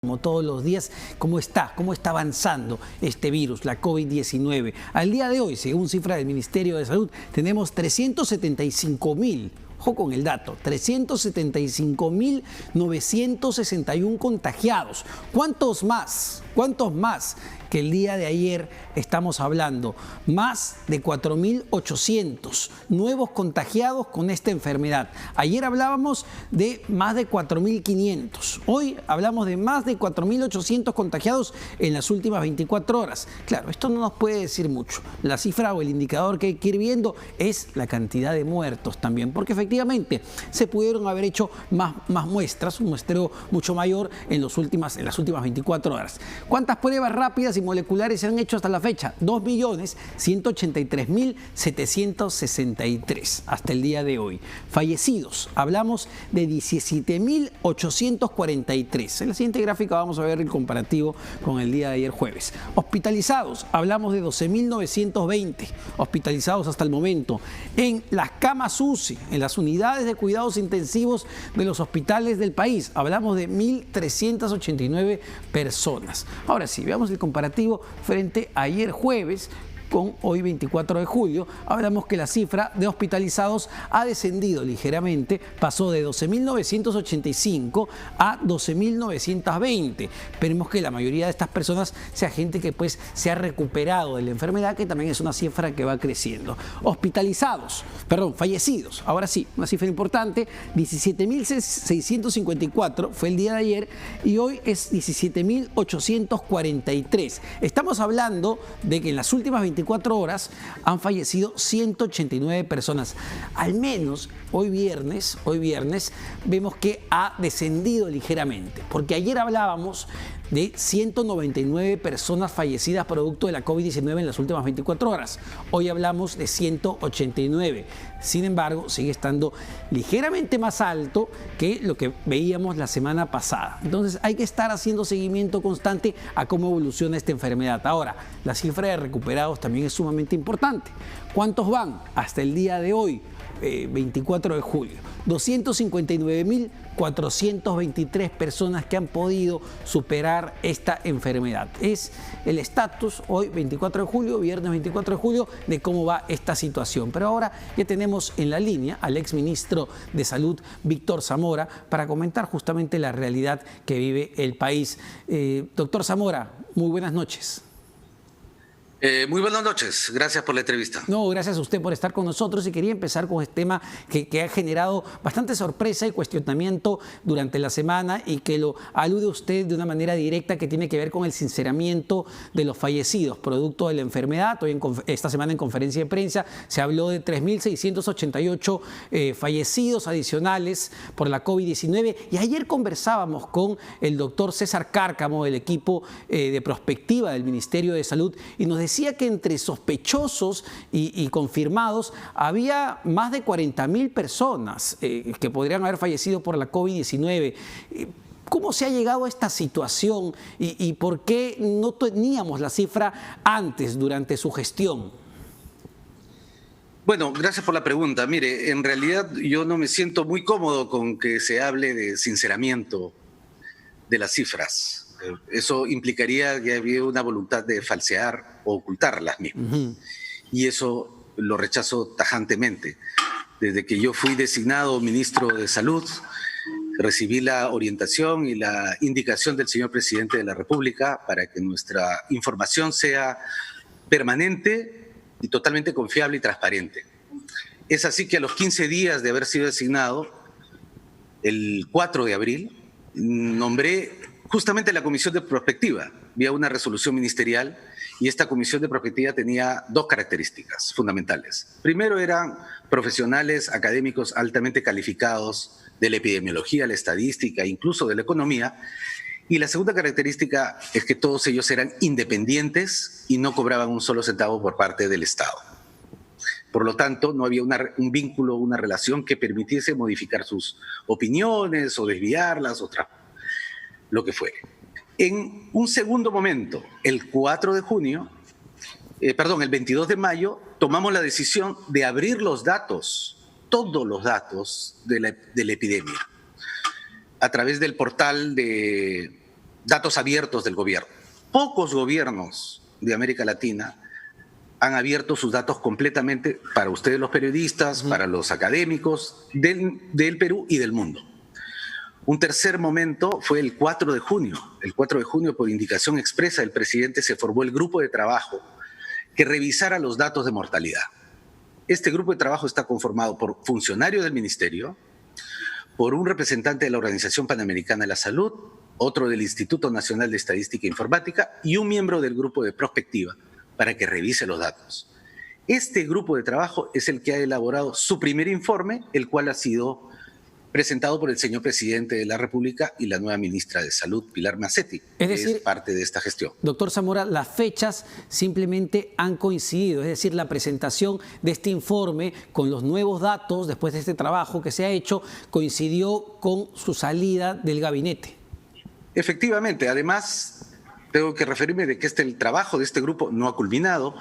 Como todos los días, ¿cómo está avanzando este virus, la COVID-19? Al día de hoy, según cifra del Ministerio de Salud, tenemos 375.000, ojo con el dato, 375.961 contagiados. ¿Cuántos más? ¿Cuántos más que el día de ayer estamos hablando? Más de 4.800 nuevos contagiados con esta enfermedad. Ayer hablábamos de más de 4.500. Hoy hablamos de más de 4.800 contagiados en las últimas 24 horas. Claro, esto no nos puede decir mucho. La cifra o el indicador que hay que ir viendo es la cantidad de muertos también, porque efectivamente se pudieron haber hecho más muestras, un muestreo mucho mayor en las últimas 24 horas. ¿Cuántas pruebas rápidas y moleculares se han hecho hasta la fecha? 2.183.763 hasta el día de hoy. Fallecidos, hablamos de 17.843. En la siguiente gráfica vamos a ver el comparativo con el día de ayer jueves. Hospitalizados, hablamos de 12.920 hospitalizados hasta el momento. En las camas UCI, en las unidades de cuidados intensivos de los hospitales del país, hablamos de 1.389 personas. Ahora sí, veamos el comparativo frente a ayer jueves con hoy 24 de julio. Hablamos que la cifra de hospitalizados ha descendido ligeramente, pasó de 12.985 a 12.920. Esperemos que la mayoría de estas personas sea gente que pues se ha recuperado de la enfermedad, que también es una cifra que va creciendo. Fallecidos, ahora sí, una cifra importante, 17.654 fue el día de ayer y hoy es 17.843. Estamos hablando de que en las últimas 24 horas han fallecido 189 personas. Al menos hoy viernes vemos que ha descendido ligeramente, porque ayer hablábamos de 199 personas fallecidas producto de la COVID-19 en las últimas 24 horas. Hoy hablamos de 189. Sin embargo, sigue estando ligeramente más alto que lo que veíamos la semana pasada. Entonces hay que estar haciendo seguimiento constante a cómo evoluciona esta enfermedad. Ahora, la cifra de recuperados también es sumamente importante. ¿Cuántos van hasta el día de hoy? 24 de julio, 259.423 personas que han podido superar esta enfermedad. Es el estatus hoy 24 de julio, viernes 24 de julio, de cómo va esta situación. Pero ahora ya tenemos en la línea al exministro de Salud, Víctor Zamora, para comentar justamente la realidad que vive el país. Doctor Zamora, muy buenas noches. Muy buenas noches, gracias por la entrevista. No, gracias a usted por estar con nosotros y quería empezar con este tema que ha generado bastante sorpresa y cuestionamiento durante la semana y que lo alude usted de una manera directa, que tiene que ver con el sinceramiento de los fallecidos producto de la enfermedad. Hoy esta semana en conferencia de prensa se habló de 3.688 fallecidos adicionales por la COVID-19 y ayer conversábamos con el doctor César Cárcamo del equipo de prospectiva del Ministerio de Salud y nos decía que entre sospechosos y confirmados había más de 40.000 personas que podrían haber fallecido por la COVID-19. ¿Cómo se ha llegado a esta situación y por qué no teníamos la cifra antes, durante su gestión? Bueno, gracias por la pregunta. Mire, en realidad yo no me siento muy cómodo con que se hable de sinceramiento de las cifras. Eso implicaría que había una voluntad de falsear o ocultar las mismas. Y eso lo rechazo tajantemente. Desde que yo fui designado ministro de Salud, recibí la orientación y la indicación del señor presidente de la República para que nuestra información sea permanente y totalmente confiable y transparente. Es así que a los 15 días de haber sido designado, el 4 de abril, nombré justamente la comisión de prospectiva, vía una resolución ministerial, y esta comisión de prospectiva tenía dos características fundamentales. Primero, eran profesionales académicos altamente calificados de la epidemiología, la estadística, incluso de la economía, y la segunda característica es que todos ellos eran independientes y no cobraban un solo centavo por parte del Estado. Por lo tanto, no había un vínculo, una relación que permitiese modificar sus opiniones o desviarlas, lo que fuere. En un segundo momento, el 22 de mayo, tomamos la decisión de abrir los datos, todos los datos de la epidemia, a través del portal de datos abiertos del gobierno. Pocos gobiernos de América Latina han abierto sus datos completamente para ustedes los periodistas, para los académicos del Perú y del mundo. Un tercer momento fue el 4 de junio. El 4 de junio, por indicación expresa del presidente, se formó el grupo de trabajo que revisara los datos de mortalidad. Este grupo de trabajo está conformado por funcionarios del ministerio, por un representante de la Organización Panamericana de la Salud, otro del Instituto Nacional de Estadística e Informática y un miembro del grupo de prospectiva para que revise los datos. Este grupo de trabajo es el que ha elaborado su primer informe, el cual ha sido presentado por el señor presidente de la República y la nueva ministra de Salud, Pilar Macetti, que es parte de esta gestión. Doctor Zamora, las fechas simplemente han coincidido, es decir, la presentación de este informe con los nuevos datos después de este trabajo que se ha hecho coincidió con su salida del gabinete. Efectivamente, además tengo que referirme de que el trabajo de este grupo no ha culminado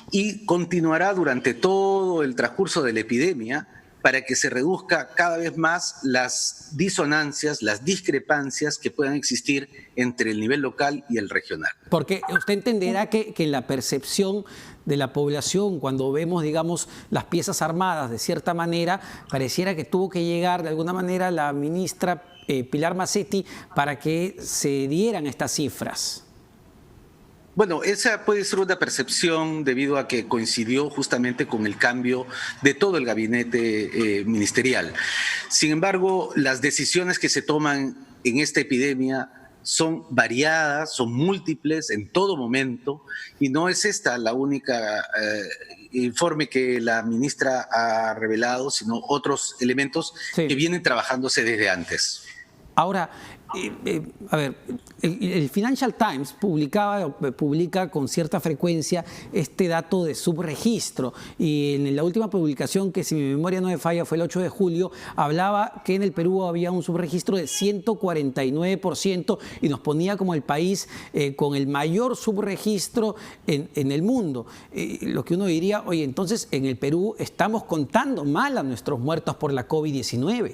y continuará durante todo el transcurso de la epidemia para que se reduzca cada vez más las disonancias, las discrepancias que puedan existir entre el nivel local y el regional. Porque usted entenderá que en la percepción de la población, cuando vemos, digamos, las piezas armadas, de cierta manera, pareciera que tuvo que llegar de alguna manera la ministra Pilar Macetti para que se dieran estas cifras. Bueno, esa puede ser una percepción debido a que coincidió justamente con el cambio de todo el gabinete ministerial. Sin embargo, las decisiones que se toman en esta epidemia son variadas, son múltiples en todo momento y no es esta la única informe que la ministra ha revelado, sino otros elementos que vienen trabajándose desde antes. Ahora, a ver, el Financial Times publica con cierta frecuencia este dato de subregistro y en la última publicación, que si mi memoria no me falla fue el 8 de julio, hablaba que en el Perú había un subregistro de 149% y nos ponía como el país con el mayor subregistro en el mundo. Lo que uno diría, oye, entonces en el Perú estamos contando mal a nuestros muertos por la COVID-19.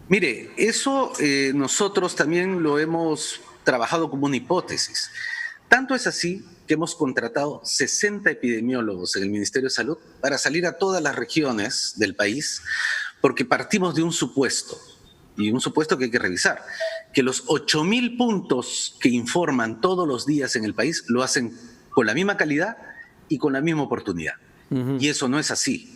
Mire, eso nosotros también lo hemos trabajado como una hipótesis. Tanto es así que hemos contratado 60 epidemiólogos en el Ministerio de Salud para salir a todas las regiones del país, porque partimos de un supuesto, y un supuesto que hay que revisar, que los 8.000 puntos que informan todos los días en el país lo hacen con la misma calidad y con la misma oportunidad. Y eso no es así.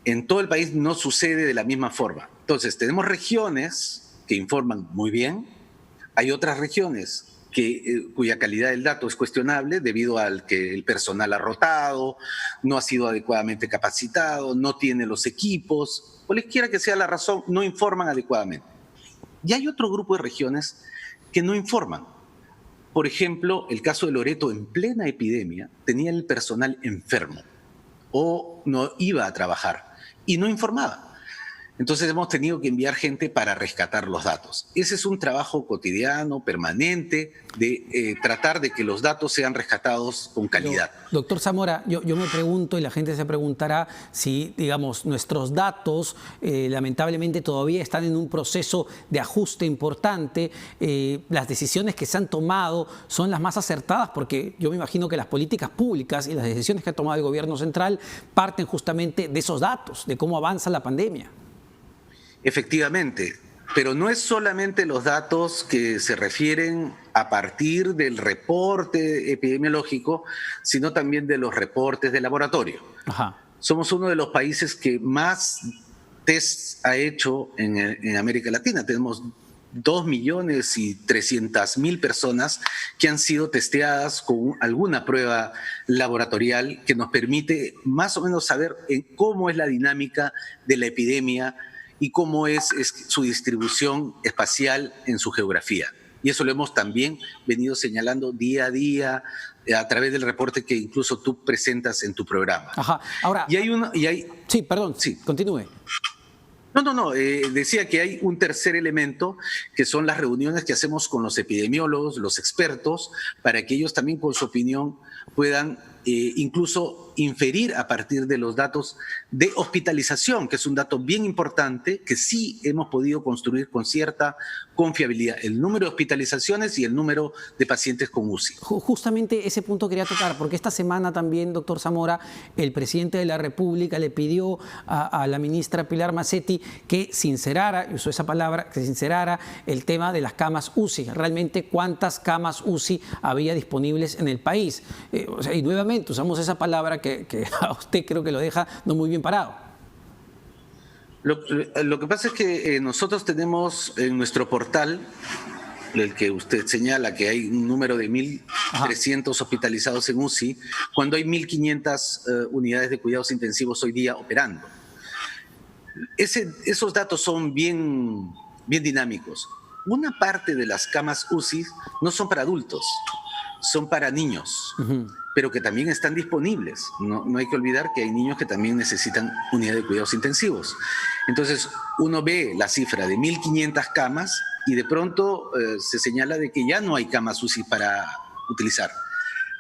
En todo el país no sucede de la misma forma. Entonces, tenemos regiones que informan muy bien, hay otras regiones cuya calidad del dato es cuestionable debido al que el personal ha rotado, no ha sido adecuadamente capacitado, no tiene los equipos, cualquiera que sea la razón, no informan adecuadamente. Y hay otro grupo de regiones que no informan. Por ejemplo, el caso de Loreto, en plena epidemia, tenía el personal enfermo o no iba a trabajar y no informaba. Entonces hemos tenido que enviar gente para rescatar los datos. Ese es un trabajo cotidiano, permanente, de tratar de que los datos sean rescatados con calidad. Doctor Zamora, yo me pregunto y la gente se preguntará si, digamos, nuestros datos lamentablemente todavía están en un proceso de ajuste importante. Las decisiones que se han tomado son las más acertadas porque yo me imagino que las políticas públicas y las decisiones que ha tomado el gobierno central parten justamente de esos datos, de cómo avanza la pandemia. Efectivamente, pero no es solamente los datos que se refieren a partir del reporte epidemiológico, sino también de los reportes de laboratorio. Ajá. Somos uno de los países que más tests ha hecho en América Latina. Tenemos 2.300.000 personas que han sido testeadas con alguna prueba laboratorial que nos permite más o menos saber cómo es la dinámica de la epidemia y cómo es su distribución espacial en su geografía. Y eso lo hemos también venido señalando día a día a través del reporte que incluso tú presentas en tu programa. Ajá. Ahora, sí, perdón, sí, continúe. Decía que hay un tercer elemento que son las reuniones que hacemos con los epidemiólogos, los expertos, para que ellos también con su opinión puedan incluso inferir a partir de los datos de hospitalización, que es un dato bien importante que sí hemos podido construir con cierta confiabilidad, el número de hospitalizaciones y el número de pacientes con UCI. Justamente ese punto quería tocar, porque esta semana también, doctor Zamora, el presidente de la República le pidió a la ministra Pilar Macetti que sincerara, usó esa palabra, que sincerara el tema de las camas UCI, realmente cuántas camas UCI había disponibles en el país. Y nuevamente usamos esa palabra que a usted creo que lo deja no muy bien parado. Lo que pasa es que nosotros tenemos en nuestro portal, el que usted señala que hay un número de 1.300 hospitalizados en UCI, cuando hay 1.500 unidades de cuidados intensivos hoy día operando. Esos datos son bien dinámicos. Una parte de las camas UCI no son para adultos, son para niños, pero que también están disponibles. No hay que olvidar que hay niños que también necesitan unidad de cuidados intensivos. Entonces, uno ve la cifra de 1.500 camas y de pronto se señala de que ya no hay camas UCI para utilizar.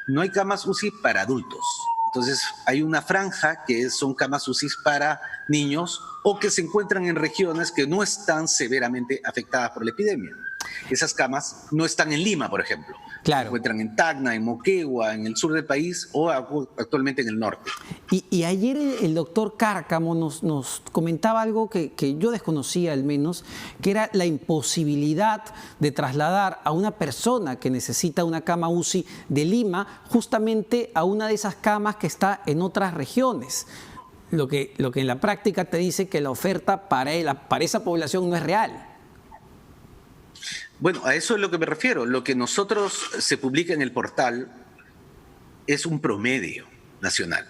No hay camas UCI para adultos. Entonces, hay una franja que son camas UCI para niños o que se encuentran en regiones que no están severamente afectadas por la epidemia. Esas camas no están en Lima, por ejemplo. Claro. Se encuentran en Tacna, en Moquegua, en el sur del país o actualmente en el norte. Y ayer el doctor Cárcamo nos comentaba algo que yo desconocía al menos, que era la imposibilidad de trasladar a una persona que necesita una cama UCI de Lima justamente a una de esas camas que está en otras regiones. Lo que en la práctica te dice que la oferta para esa población no es real. Bueno, a eso es lo que me refiero. Lo que nosotros se publica en el portal es un promedio nacional,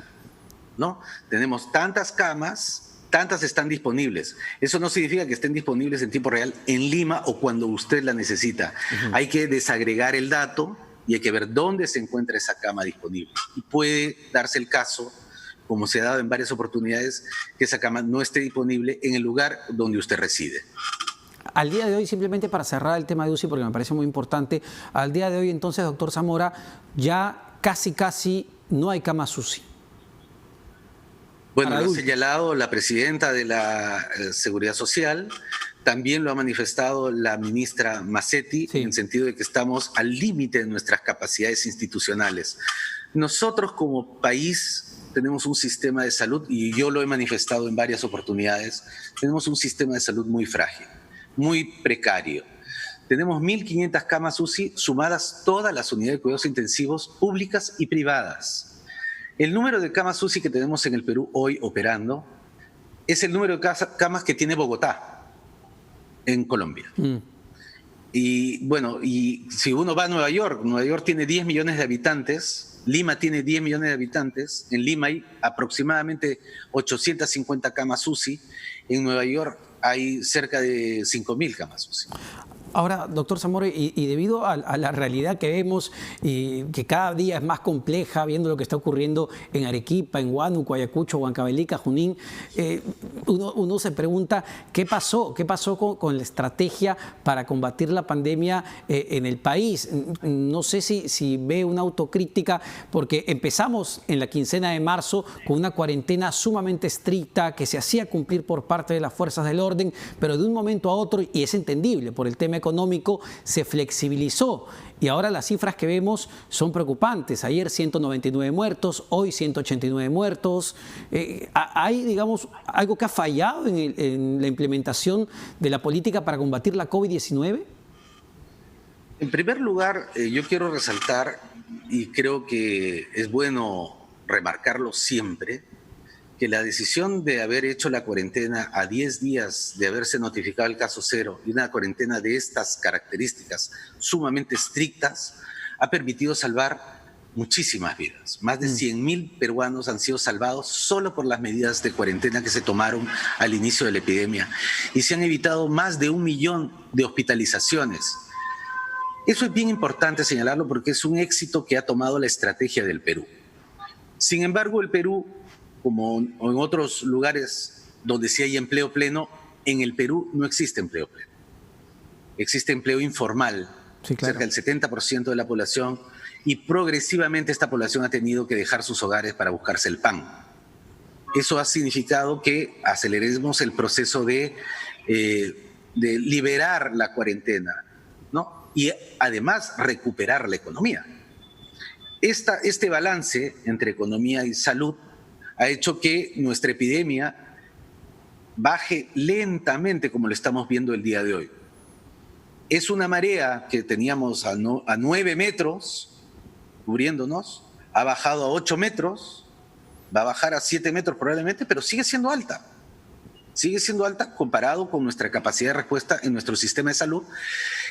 ¿no? Tenemos tantas camas, tantas están disponibles. Eso no significa que estén disponibles en tiempo real en Lima o cuando usted la necesita. Hay que desagregar el dato y hay que ver dónde se encuentra esa cama disponible. Y puede darse el caso, como se ha dado en varias oportunidades, que esa cama no esté disponible en el lugar donde usted reside. Al día de hoy, simplemente para cerrar el tema de UCI, porque me parece muy importante, al día de hoy entonces, doctor Zamora, ya casi no hay camas UCI. Bueno, lo ha señalado la presidenta de la Seguridad Social, también lo ha manifestado la ministra Macetti, sí, en el sentido de que estamos al límite de nuestras capacidades institucionales. Nosotros como país tenemos un sistema de salud, y yo lo he manifestado en varias oportunidades, tenemos un sistema de salud muy frágil, muy precario. Tenemos 1.500 camas UCI sumadas todas las unidades de cuidados intensivos públicas y privadas. El número de camas UCI que tenemos en el Perú hoy operando es el número de camas que tiene Bogotá en Colombia. Y bueno, y si uno va a Nueva York tiene 10 millones de habitantes, Lima tiene 10 millones de habitantes, en Lima hay aproximadamente 850 camas UCI, en Nueva York hay cerca de 5.000 camas UCI. Ahora, doctor Zamora, y debido a la realidad que vemos, que cada día es más compleja, viendo lo que está ocurriendo en Arequipa, en Huánuco, Ayacucho, Huancavelica, Junín, uno se pregunta qué pasó con la estrategia para combatir la pandemia en el país. No sé si ve una autocrítica, porque empezamos en la quincena de marzo con una cuarentena sumamente estricta que se hacía cumplir por parte de las fuerzas del orden, pero de un momento a otro, y es entendible por el tema económico, se flexibilizó y ahora las cifras que vemos son preocupantes. Ayer 199 muertos, hoy 189 muertos. ¿Hay, digamos, algo que ha fallado en la implementación de la política para combatir la COVID-19? En primer lugar, yo quiero resaltar, y creo que es bueno remarcarlo siempre, que la decisión de haber hecho la cuarentena a 10 días de haberse notificado el caso cero y una cuarentena de estas características sumamente estrictas ha permitido salvar muchísimas vidas. Más de 100.000 peruanos han sido salvados solo por las medidas de cuarentena que se tomaron al inicio de la epidemia y se han evitado más de 1 millón de hospitalizaciones. Eso es bien importante señalarlo porque es un éxito que ha tomado la estrategia del Perú. Sin embargo, el Perú, como en otros lugares donde sí hay empleo pleno, en el Perú no existe empleo pleno. Existe empleo informal Sí, claro. cerca del 70% de la población, y progresivamente esta población ha tenido que dejar sus hogares para buscarse el pan. Eso ha significado que aceleremos el proceso de liberar la cuarentena, ¿no? Y además recuperar la economía. Este balance entre economía y salud ha hecho que nuestra epidemia baje lentamente, como lo estamos viendo el día de hoy. Es una marea que teníamos a 9 metros cubriéndonos, ha bajado a 8 metros, va a bajar a 7 metros probablemente, pero sigue siendo alta. Sigue siendo alta comparado con nuestra capacidad de respuesta en nuestro sistema de salud,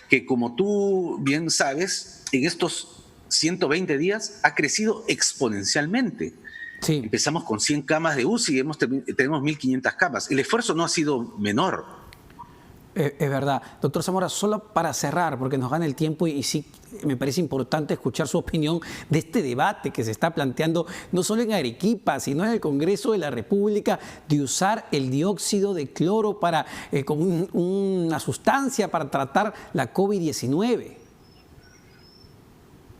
que como tú bien sabes, en estos 120 días ha crecido exponencialmente. Sí. Empezamos con 100 camas de UCI y tenemos 1.500 camas. El esfuerzo no ha sido menor. Es verdad. Doctor Zamora, solo para cerrar, porque nos gana el tiempo y sí me parece importante escuchar su opinión de este debate que se está planteando no solo en Arequipa, sino en el Congreso de la República, de usar el dióxido de cloro como una sustancia para tratar la COVID-19.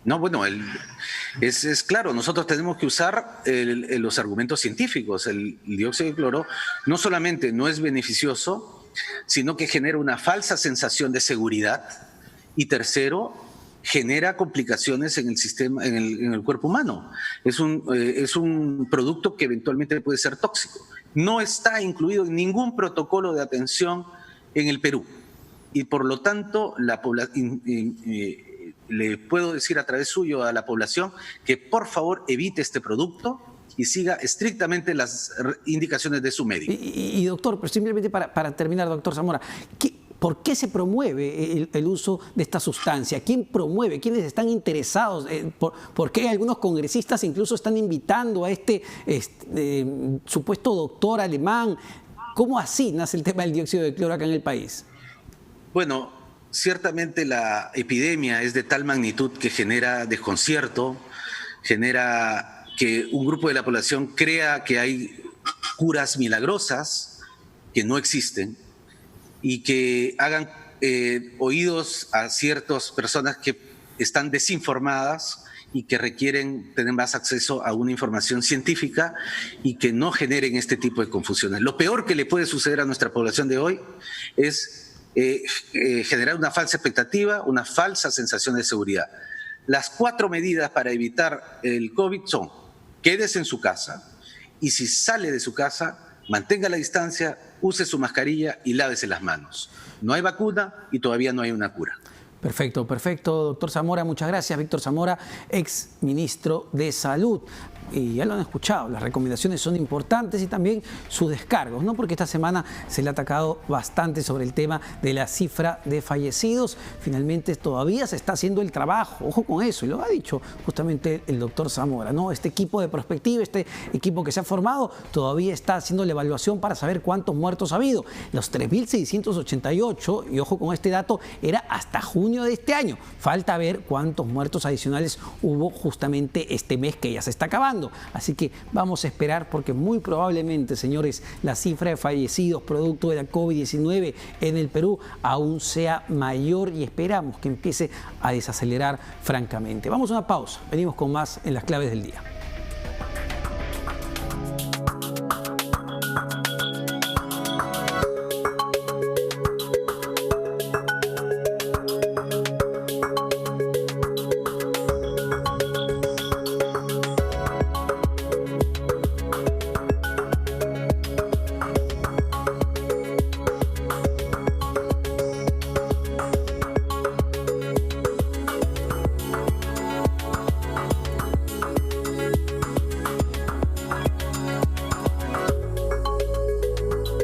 No, bueno, es claro, nosotros tenemos que usar los argumentos científicos. El dióxido de cloro no solamente no es beneficioso, sino que genera una falsa sensación de seguridad, y tercero, genera complicaciones en el sistema, en el cuerpo humano. Es un producto que eventualmente puede ser tóxico. No está incluido en ningún protocolo de atención en el Perú, y por lo tanto le puedo decir a través suyo a la población que por favor evite este producto y siga estrictamente las indicaciones de su médico. Y doctor, pero simplemente para terminar, doctor Zamora, ¿por qué se promueve el uso de esta sustancia? ¿Quién promueve? ¿Quiénes están interesados? ¿Por qué algunos congresistas incluso están invitando a este supuesto doctor alemán? ¿Cómo así nace el tema del dióxido de cloro acá en el país? Bueno, ciertamente la epidemia es de tal magnitud que genera desconcierto, genera que un grupo de la población crea que hay curas milagrosas que no existen, y que hagan oídos a ciertas personas que están desinformadas y que requieren tener más acceso a una información científica, y que no generen este tipo de confusiones. Lo peor que le puede suceder a nuestra población de hoy es generar una falsa expectativa, una falsa sensación de seguridad. Las 4 medidas para evitar el COVID son: quédese en su casa, y si sale de su casa, mantenga la distancia, use su mascarilla y lávese las manos. No hay vacuna y todavía no hay una cura. Perfecto, perfecto, doctor Zamora, muchas gracias. Víctor Zamora, ex ministro de Salud. Y ya lo han escuchado, las recomendaciones son importantes y también sus descargos, ¿no? Porque esta semana se le ha atacado bastante sobre el tema de la cifra de fallecidos. Finalmente todavía se está haciendo el trabajo, ojo con eso, y lo ha dicho justamente el doctor Zamora, ¿no? Este equipo de prospectiva, este equipo que se ha formado, todavía está haciendo la evaluación para saber cuántos muertos ha habido. Los 3.688, y ojo con este dato, era hasta junio de este año. Falta ver cuántos muertos adicionales hubo justamente este mes que ya se está acabando. Así que vamos a esperar, porque muy probablemente, señores, la cifra de fallecidos producto de la COVID-19 en el Perú aún sea mayor, y esperamos que empiece a desacelerar francamente. Vamos a una pausa, venimos con más en las claves del día.